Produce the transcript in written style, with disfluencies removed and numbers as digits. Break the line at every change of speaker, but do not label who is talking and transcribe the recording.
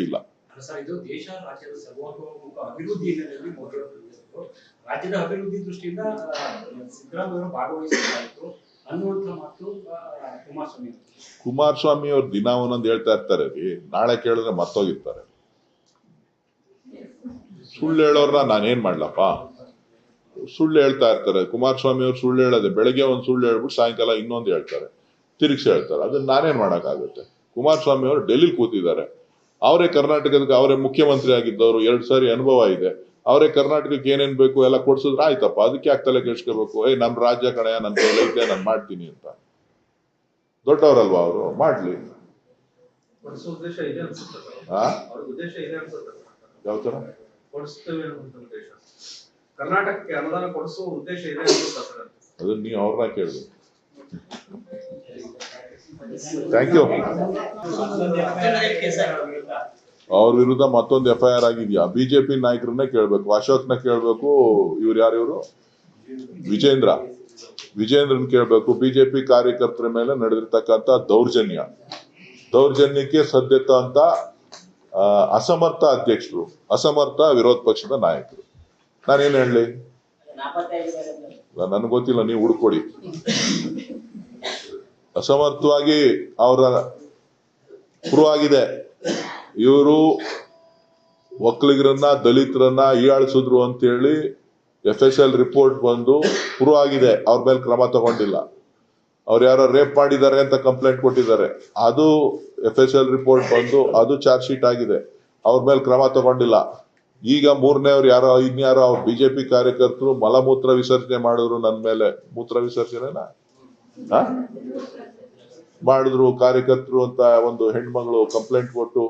ಇಲ್ಲ.
ಇದು ದೇಶ ರಾಜ್ಯದ ಸರ್ವತೋಮುಖ ಅಭಿವೃದ್ಧಿ ಹಿನ್ನೆಲೆಯಲ್ಲಿ ಮೋದಿ ಅವರು ರಾಜ್ಯದ ಅಭಿವೃದ್ಧಿ ದೃಷ್ಟಿಯಿಂದ ಸಿದ್ದರಾಮಯ್ಯ ಭಾಗವಹಿಸಬೇಕಾಯಿತು ಅನ್ನುವಂಥ ಮಾತು
ಕುಮಾರಸ್ವಾಮಿ ಅವರು ದಿನ ಒಂದೊಂದು ಹೇಳ್ತಾ ಇರ್ತಾರೆ ರೀ. ನಾಳೆ ಕೇಳಿದ್ರೆ ಮರ್ತೋಗಿರ್ತಾರೆ. ಸುಳ್ಳು ಹೇಳೋರ್ನ ನಾನೇನ್ ಮಾಡ್ಲಪ್ಪ? ಸುಳ್ಳು ಹೇಳ್ತಾ ಇರ್ತಾರೆ. ಕುಮಾರಸ್ವಾಮಿ ಅವ್ರು ಸುಳ್ಳು ಹೇಳೋದೆ, ಬೆಳಗ್ಗೆ ಒಂದು ಸುಳ್ಳು ಹೇಳ್ಬಿಟ್ಟು ಸಾಯಂಕಾಲ ಇನ್ನೊಂದು ಹೇಳ್ತಾರೆ, ತಿರುಗಿಸಿ ಹೇಳ್ತಾರೆ. ಅದನ್ನ ನಾನೇನ್ ಮಾಡಕ್ಕಾಗುತ್ತೆ? ಕುಮಾರಸ್ವಾಮಿ ಅವರು ಡೆಲ್ಲಿ ಕೂತಿದ್ದಾರೆ. ಅವರೇ ಕರ್ನಾಟಕದ ಅವರೇ ಮುಖ್ಯಮಂತ್ರಿ ಆಗಿದ್ದವರು, 2 ಸಾರಿ ಅನುಭವ ಇದೆ. ಅವರೇ ಕರ್ನಾಟಕಕ್ಕೆ ಏನೇನ್ ಬೇಕು ಎಲ್ಲ ಕೊಡ್ಸಿದ್ರೆ ಆಯ್ತಪ್ಪ. ಅದಕ್ಕೆ ಯಾಕೆ ತಲೆ ಕೆಡ್ಸ್ಕೋಬೇಕು? ನಮ್ ರಾಜ್ಯ ಕಣೆ, ನನ್ನ ಕೈಲಿ ಐತೆ, ನಾನು ಮಾಡ್ತೀನಿ ಅಂತ. ದೊಡ್ಡವರಲ್ವಾ ಅವರು, ಮಾಡ್ಲಿ. ಯಾವ ತರ
ಕರ್ನಾಟಕಕ್ಕೆ ಅನುದಾನ ಕೊಡಿಸುವ ಉದ್ದೇಶ ಇದೆ
ಅದನ್ನ ನೀವು ಅವ್ರನ್ನ ಕೇಳಿ. Thank you. ಅವ್ರ ವಿರುದ್ಧ ಮತ್ತೊಂದು FIR ಆಗಿದ್ಯಾ? ಬಿಜೆಪಿ ನಾಯಕರನ್ನೇ ಕೇಳ್ಬೇಕು, ಅಶೋಕ್ನ ಕೇಳ್ಬೇಕು, ಇವ್ರು ಯಾರು ವಿಜೇಂದ್ರನ್ ಕೇಳ್ಬೇಕು. ಬಿಜೆಪಿ ಕಾರ್ಯಕರ್ತರ ಮೇಲೆ ನಡೆದಿರ್ತಕ್ಕಂಥ ದೌರ್ಜನ್ಯಕ್ಕೆ ಸದ್ಯತ ಅಂತ ಅಸಮರ್ಥ ಅಧ್ಯಕ್ಷರು, ಅಸಮರ್ಥ ವಿರೋಧ ಪಕ್ಷದ ನಾಯಕರು. ನಾನೇನ್ ಹೇಳಲಿ? ನನ್ಗೆ ಗೊತ್ತಿಲ್ಲ, ನೀವು ಹುಡ್ಕೊಡಿ. ಅಸಮರ್ಥವಾಗಿ ಅವರ ಪ್ರೂವ್ ಆಗಿದೆ. ಇವರು ಒಕ್ಕಲಿಗರನ್ನ ದಲಿತರನ್ನ ಹೀಯಾಳಿಸಿದ್ರು ಅಂತೇಳಿ FSL ರಿಪೋರ್ಟ್ ಬಂದು ಪ್ರೂವ್ ಆಗಿದೆ. ಅವ್ರ ಮೇಲೆ ಕ್ರಮ ತಗೊಂಡಿಲ್ಲ. ಅವ್ರು ಯಾರೋ ರೇಪ್ ಮಾಡಿದ್ದಾರೆ ಅಂತ ಕಂಪ್ಲೇಂಟ್ ಕೊಟ್ಟಿದ್ದಾರೆ. ಅದು FSL ರಿಪೋರ್ಟ್ ಬಂದು ಅದು ಚಾರ್ಜ್ ಶೀಟ್ ಆಗಿದೆ. ಅವ್ರ ಮೇಲೆ ಕ್ರಮ ತಗೊಂಡಿಲ್ಲ. ಈಗ 3ನೇವ್ರು ಯಾರೋ ಇನ್ಯಾರೋ ಅವ್ರ ಬಿಜೆಪಿ ಕಾರ್ಯಕರ್ತರು ಮಲಮೂತ್ರ ವಿಸರ್ಜನೆ ಮಾಡಿದ್ರು. ನನ್ನ ಮೇಲೆ ಮೂತ್ರ ವಿಸರ್ಜನೆನ ಮಾಡಿದ್ರು ಕಾರ್ಯಕರ್ತರು ಅಂತ ಒಂದು ಹೆಣ್ಮಗಳು ಕಂಪ್ಲೇಂಟ್ ಕೊಟ್ಟು